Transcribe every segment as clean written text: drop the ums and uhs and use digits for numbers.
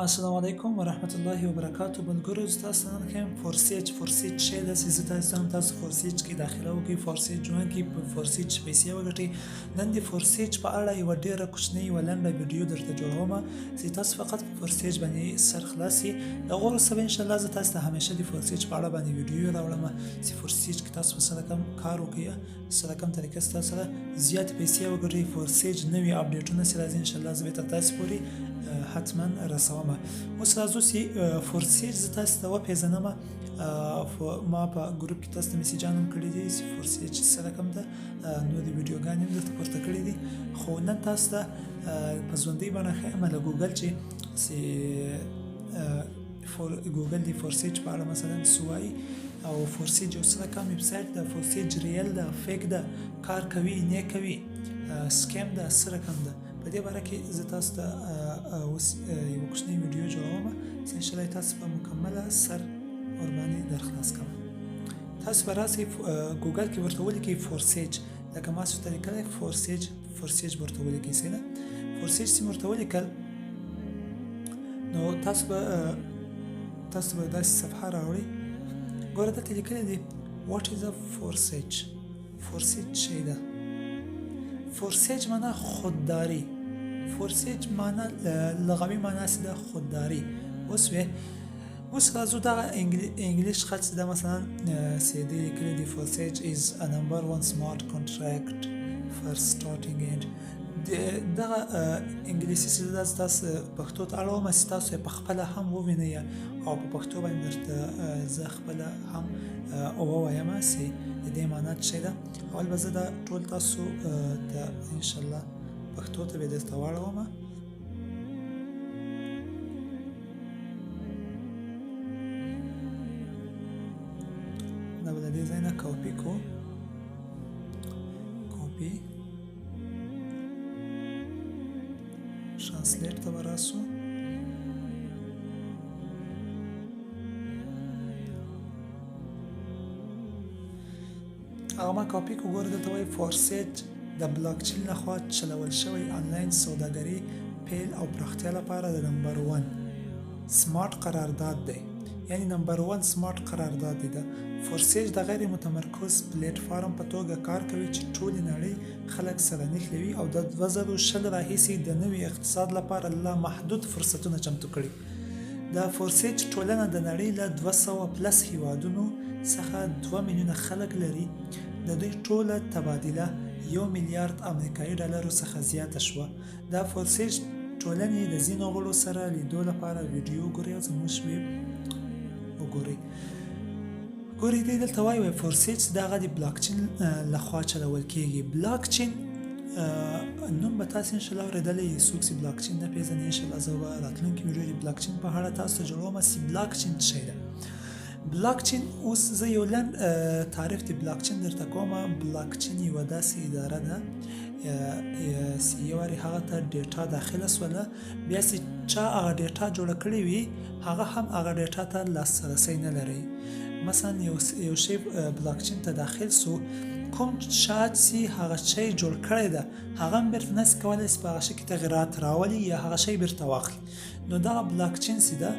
السلام علیکم ورحمت الله وبرکاتو. ملګرو تاسو نن کوم فورسیج شی د سیزه تاسو فورسیج کې داخله وکي فورسیج جوړ کی په فورسیج پیسې وګټي. نن د فورسیج په اړه یو ډیره کوچنی ولنډه ویډیو درته جوړوم چې تاسو فقط په فورسیج باندې سر خلاصي د غوړ سره ان شاء الله زه تاسو ته همیشه د فورسیج په اړه باندې ویډیو راوړم چې فورسیج کې تاسو سره کوم کار وکړئ سره کوم طریقې تاسو سره زیات پیسې وګټئ. فورسیج نوی اپډیټونه سره ان شاء الله زه به تاسو پوری حتما رسوم. اوس راځو چې فورسیج زه تاسو ته وپېژنم. ما په ګروپ کې تاسو ته میسیجان هم کړي دي چې فورسیج سره کوم ده نو د ویډیوګانې هم درته پورته کړي دي، خو نن تاسو ته په ژوندۍ بڼه ښیم له ګوګل چې ګوګل د فورسیج په اړه مثلا څه وایي او فورسیج یو څه کوم ویبسایټ ده، فورسیج ریل ده، فیک ده، کار کوي نه کوي، سکیم ده، سره کوم ده. په دې باره کې زه تاسو ته اوس یو کوچنی ویډیو جوړوم چې ان شاء الله تاسو په مکمله سر ور باندې درخلاص کوم. تاسو به راسئ ګوګل کې ورته ولیکئ فورسیج، لکه ما څه ته لیکلی فورسیج ورته ولیکئ سیده فورسیج چې ورته ولیکل نو تاسو به داسې صفحه راوړئ. ګوره دلته لیکلی دی واټ از فورسیج. فورسیج شی ده. فورسیج معنا خودداری. فورسیج معنا لغوي معنا څه ده؟ خودداری. اوس راځو دغه انګلیش خط چې ده مثلا چې دی لیکلی دی فورسیج is a number one smart contract for starting end. دغه انګلیسي چې ده تاسو پښتو ته اړوم چې تاسو یې په خپله هم ووینئ او په پښتو باندې درته زه خپله هم ووایم چې د دې معنا څه شی ده. اول به زه دا ټول تاسو ته انشاءالله پښتو ته به درته واړوم. دا به د دې ځای نه کاپي کو کاپي ترانسلیټ ته به راسو. هغه ما کاپي کو ګوره دلته وایي فورسیج د بلاکچین لخوا چلول شوی آنلاین سوداګري پیل او پراختیا لپاره د نمبر 1 سمارټ قرارداد دی، یعنی نمبر 1 سمارټ قرارداد دی. فورسیج د غیر متمرکز پلیټ فارم په توګه کار کوي چې ټولې نړۍ خلک سره نښلوي او د 2020 راهیسې د نوي اقتصاد لپاره لا محدود فرصتونه چمتو کړي. د فورسیج ټولنه د نړۍ له 200 پلس هیوادونو څخه 2 میلیونه خلک لري. د دوی ټوله تبادله 1 میلیارد امریکایي ډالرو څخه زیاته شوه. د فورسیج ټولنې د ځینو غړو سره لیدو لپاره ویډیو ګورئ او زموږ ویب وګورئ. ګورئ دی دلته وایي فورسیج دغه د بلاکچین لخوا چلول کیږي. بلاکچین نوم به تاسو ان شاء الله اورېدلی څوک چې بلاکچین نه پېژني ان شاء الله زه به راتلونکي ویډیو د بلاکچین په اړه تاسو ته جوړوم چې بلاکچین څه شی ده. بلاکچین اوس زه یو لنډ تعریف د بلاکچین درته کوم. بلاکچین یوه داسې اداره ده چې یو وارې هغه ته ډیټا داخله سوله، بیا چې چا هغه ډیټا جوړه کړې وي هغه هم هغه ډیټا ته لاسرسی نه لري. مثلا یو شی بلاکچین ته داخل سو، کوم شاید چې هغه شی جوړ کړی ده هغه هم بیرته نسي کولی چې په هغه شي کې تغیرات راولي یا هغه شی بیرته واخلي. نو دغه بلاکچین چې ده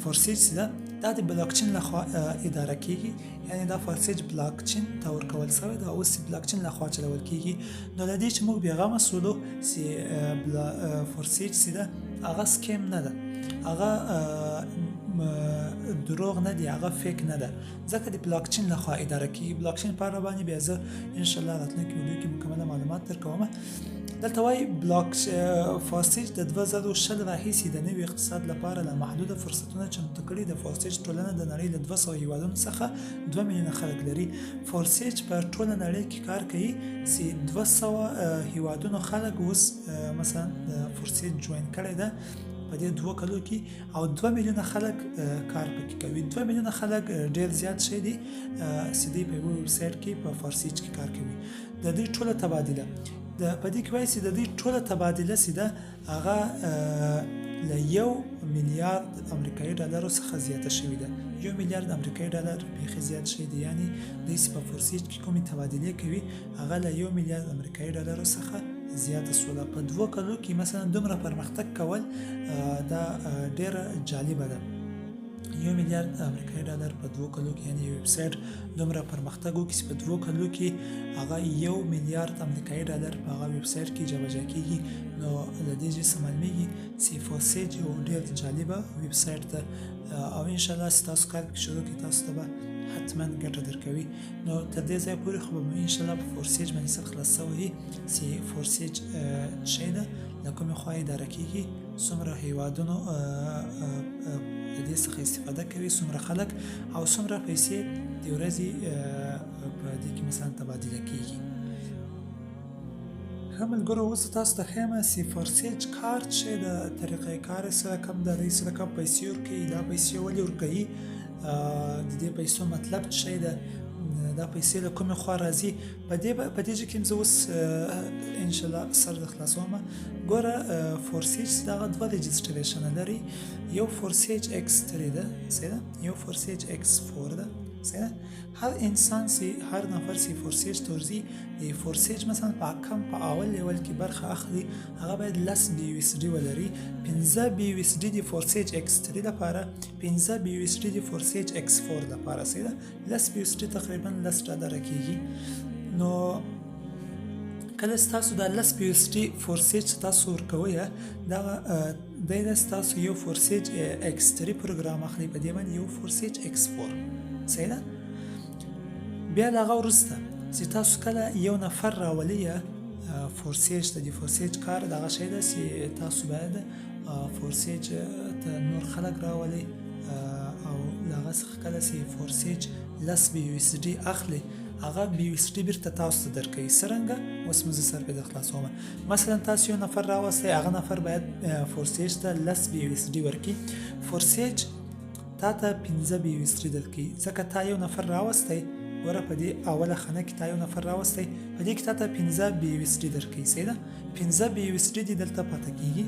فورسیج چې ده دا د بلاکچین لخوا اداره کیږي، یعنی دا فورسیج بلاکچین ته ورکول شوی ده او اوس بلاکچین لخوا چلول کیږي. نو له دې چې موږ بېغمه مسولو چې فورسیج چې ده هغه سکیم نه ده، هغه دروغ نه دی، هغه فیک نه ده، ځکه د بلاکچین لخوا اداره کیږي. بلاکچین په اړه باندې بیا زه ان شاء الله راتلونکي ویډیو کې مکمله معلومات درکوم. دلته وایي فورسیج د 2020 راهیسې د نوي اقتصاد لپاره له محدوده فرصتونه چمتو کړي. د فورسیج ټولنه د نړۍ له 200 هیوادونو څخه 2 میلیونه خلک لري. فورسیج په ټوله نړۍ کې کار کوي چې 200 هیوادونو خلک اوس مثلا فورسیج جوین کړی ده په دې 2 کلو کې او 2 میلیونه خلک کار پکې کوي. 2 میلیونه خلک ډیر زیات شي دي چې دوی په یوه ویبسایټ کې په فورسیج کې کار کوي. د دوی ټوله تبادله په دې کې وایي چې د دوی ټوله تبادله چې ده هغه له 1 میلیارد امریکایي ډالرو څخه زیاته شوې ده. 1 میلیارد امریکایي ډالر بیخي زیات شوی دی، یعنی دوی چې په فورسیج کې کومې تبادلې کوي هغه له 1 میلیارد امریکایي ډالرو څخه زیاته سوله. په 2 کلو کې مثلا دومره پرمختګ کول دا ډیره جالبه ده. 1 میلیارد امریکایي ډالر په 2 کلو کې، یعنی ویب سایټ دومره پرمختګ وکړي چې په 2 کلو کې هغه 1 میلیارد امریکایي ډالر په هغه ویب سایټ کې جابجا کیږي. نو له دې څه معلومیږي چې فورسیج یو ډېر جالبه ویب سایټ ده او ان شاء الله تاسو کار شروع کړئ تاسو ته به حتما ګټه درکوي. نو تر دې ځای پورې خو به ان شاء الله په فورسیج باندې سر خلاص شوی چې فورسیج څه ده، له کومې خوا اداره کیږي، څومره هیوادونو د دې څخه استفاده کوي، څومره خلک او څومره پیسې د ورځې په دې کې مثلا تبادله کیږي. ملګرو اوس تاسو ته ښیم چې فورسیج کار چې د طریقې کار سره کم د دې سره کم پیسې ورکوي. دا پیسې ولې ورکوي، د دې پیسو مطلب څه دی، دا پیسې له کومې خوا راځي. په دې کې زه اوس ان شاء الله سر د خلاصوم. ګوره فورسیج دغه دوه رجسټریشن لري، یو فورسیج ایکس 3 ده څه، یو فورسیج ایکس 4 ده څه. هر انسان سي هر نفر سي فورسیج تورزي د فورسیج مثلا په اول لیول کې برخه اخلي، هغه باید لس بي یو اس ډي ولري. 15 بي یو اس ډي د فورسیج ایکس 3 لپاره، 15 بي یو اس ډي د فورسیج ایکس 4 لپاره څه ده، لس بي یو اس ډي تقریبا لس ډالر کیږي. نو کله تاسو د لس بي یو اس ډي فورسیج تاسو ورکوي، دا د تاسو یو فورسیج ایکس 3 پروګرام اخلي، په دې باندې یو فورسیج ایکس 4 څه ده. بیا دغه وروسته چې تاسو کله یو نفر راولي فورسیج ته، د فورسیج کار دغه شی ده چې تاسو باید فورسیج ته نور خلک راولي او دغه څخه کله چې فورسیج لس بي یو اس ډي اخلي، هغه بي یو اس ډي بیرته تاسو ته درکوي. څرنګه اوس مو زه سر په خلاصوم. مثلا تاسو یو نفر راوستئ، هغه نفر باید فورسیج ته لس بي یو اس ډي ورکړي، فورسیج تا ته 15 بي یو اس ډي درکوي، ځکه تا یو نفر راوستی. ګوره په دې اوله خانه کې تا یو نفر راوستی، په دې کې تا ته 15 بي یو اس ډي درکوي څه ده، 15 بي یو اس ډي دلته پاتې کیږي.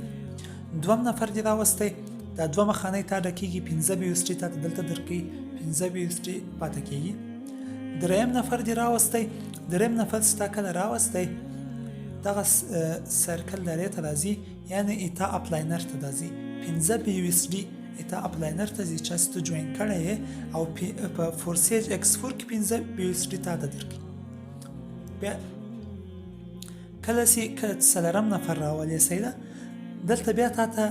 دوم نفر دې راوستی، دا دومه خانه تا ډکیږي، 15 بي یو اس ډي تا ته دلته درکوي، 15 بي یو اس ډي پاتې کیږي. دریم نفر دې راوستی، دریم نفر ستا کله راوستی دغه سرکل دارې ته راځي، یعنی ایتا اپلاینر ته راځي، 15 بي یو اس ډي ایتا اپلاینر ته ځي چې ته جوین کړی او په فورسیج ایکس 4 کې 15 بي یو اس ډي تا ته درکړي. بیا کله چې څلورم نفر راولي سیده، دلته بیا تا ته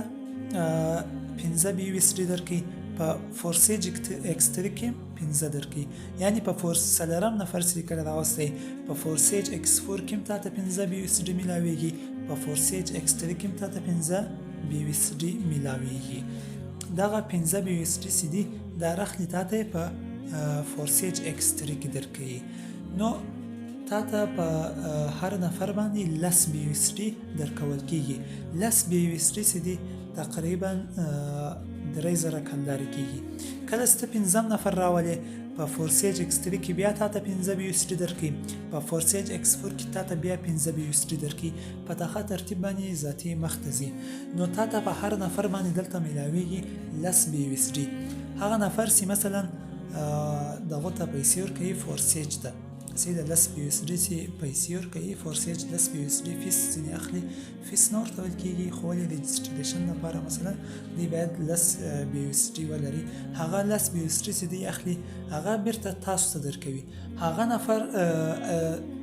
15 بي یو اس ډي درکړي، په فورسیج ایکس 3 کې 15 درکړي، یعنی په څلورم نفر چې کله راوستی په فورسیج ایکس 4 کې تا ته 15 بي یو اس ډي ملاویږي، په فورسیج ایکس 3 کې تا ته 15 بي یو اس ډي ملاویږي. دغه 15 بي یو اس ډي سي دي دا راخلي تا ته په فورسیج ایکس 3 کې درکوي. نو تا ته په هر نفر باندې لس بي یو اس ډي درکول کیږي. لس بي یو اس ډي سي دي تقریبا 3000 کلدارې کیږي. کله چې 15 نفر راولې په فورسیج ایکس 3 کې بیا تا ته 15 بي یو اس ډي درکوي، په فورسیج ایکس 4 کې تا ته بیا 15 بي یو اس ډي درکوي، په دغه ترتیب باندې ذاتي مخ ته ځي. نو تا ته په هر نفر باندې دلته ملاویږي لس بي یو اس ډي. هغه نفر چې مثلا دغه ته پیسې ورکوي فورسیج ته، چې د لس بي یو اس ډي چې پیسې ورکوي فورسیج لس بي یو اس ډي فیس ځینې اخلي، فیس نه ورته ویل کېږي، خو ولې رجسټریشن لپاره مثلا دی باید لس بي یو اس ډي ولري. هغه لس بي یو اس ډي چې دی اخلي هغه بیرته تاسو ته درکوي. هغه نفر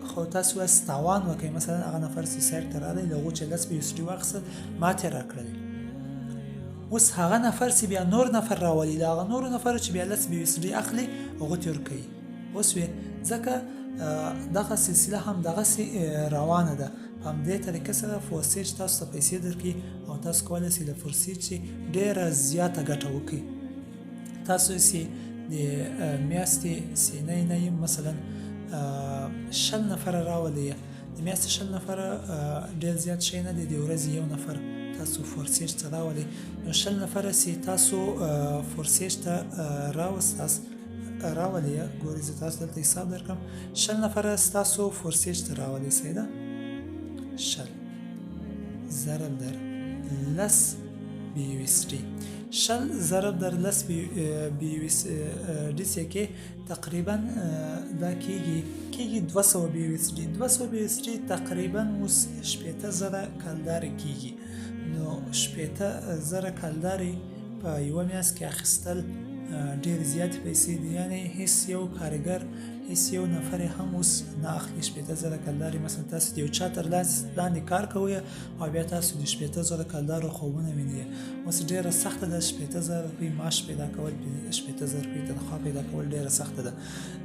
خو تاسو وایست تاوان وکړئ، مثلا هغه نفر چې سایټ ته راغلی له هغو چې لس بي یو اس ډي واخیستل ماته یې راکړلې. اوس هغه نفر چې بیا نور نفر راولي، د هغه نورو نفرو چې بیا لس بي یو اس ډي اخلي هغو ته یې ورکوي. اوس وې ځکه دغه سلسله هم دغسې روانه ده. په همدې طریقه سره فورسیج تاسو ته پیسې درکړي او تاسو کولی شئ له فورسیج چې ډېره زیاته ګټه وکړئ. تاسو چې د میاشتې سینۍ نه مثلا 100 نفره راولئ، د میاشتې 100 نفره ډېر زیات شی نه دی، د ورځې یو نفر تاسو فورسیج ته راولئ. نو 100 نفره چې تاسو فورسیج ته راوستاست راولي، ګورئ زه تاسو دلته حساب درکړم، 100 نفره ستاسو فورسیج ته راولي څه ده، 100 ضرب در لس بي یو اس ډي. شل ضرب در لس BUSD تقریبا دا کېږي 200 BUSD 200 BUSD تقریبا اوس 80,000 کلدارې کېږي. نو 80,000 کلدارې په یوه میاشت کې اخیستل ډېر زیاتې پیسې دي. یعنې هیڅ یو کارګر هیڅ یو نفر هم اوس نه اخلي 80,000 کلدارې. مثلا تاسو د یو چا تر لاس لاندې کار کوئ او بیا تاسو د 80,000 کلدارو خوبونه وینئ. اوس ډېره سخته ده 80,000 روپۍ معاش پیدا کول، 80,000 روپۍ تنخوا پیدا کول ډېره سخته ده.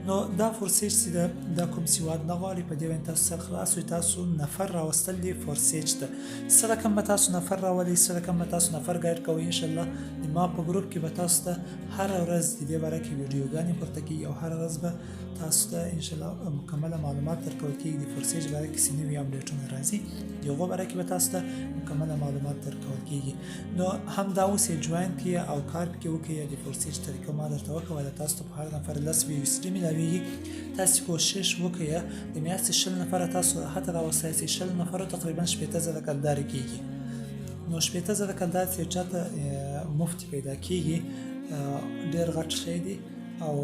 نو دا فورسیج چې ده دا کوم سواد نه غواړي، په دې باندې تاسو سر خلاص وي. تاسو نفر راوستل دي فورسیج ته. څه رقم به تاسو نفر راولئ، څه رقم به تاسو نفر ګایډ کوئ. انشاءالله د ما په ګروپ کې به تاسو ته هره ورځ د دې باره کې ویډیوګانې پورته کېږي او هره ورځ به تاسو ته انشاءالله مکمله معلومات درکول کېږي. د فورسیج باره کې چې نوي اپډیټونه راځي د هغو باره کې به تاسو ته مکمله معلومات درکول کېږي. نو هم دا اوس یې جوین کړئ او کار پکې وکړئ. د فورسیج طریقه ما درته وښوده، تاسو ته په هر نفر 10 BUSD میلاویږي. تاسو کوشش وکړئ د میاشتې 20 نفره تاسو حتی راوستلی شئ. 20 نفرو تقریبا 80,000 کلدارې کېږي. نو 80,000 کلدارې چې یو چاته مفتې پیدا کېږي ډېر غټ شی دی او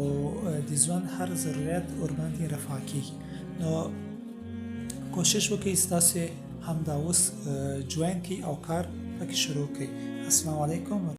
د ژوند هر ضرورت ورباندې رفع کېږي. نو کوشش وکړئ ستاسو هم دا اوس جوین کړئ او کار پکې شروع کړئ. السلام علیکم.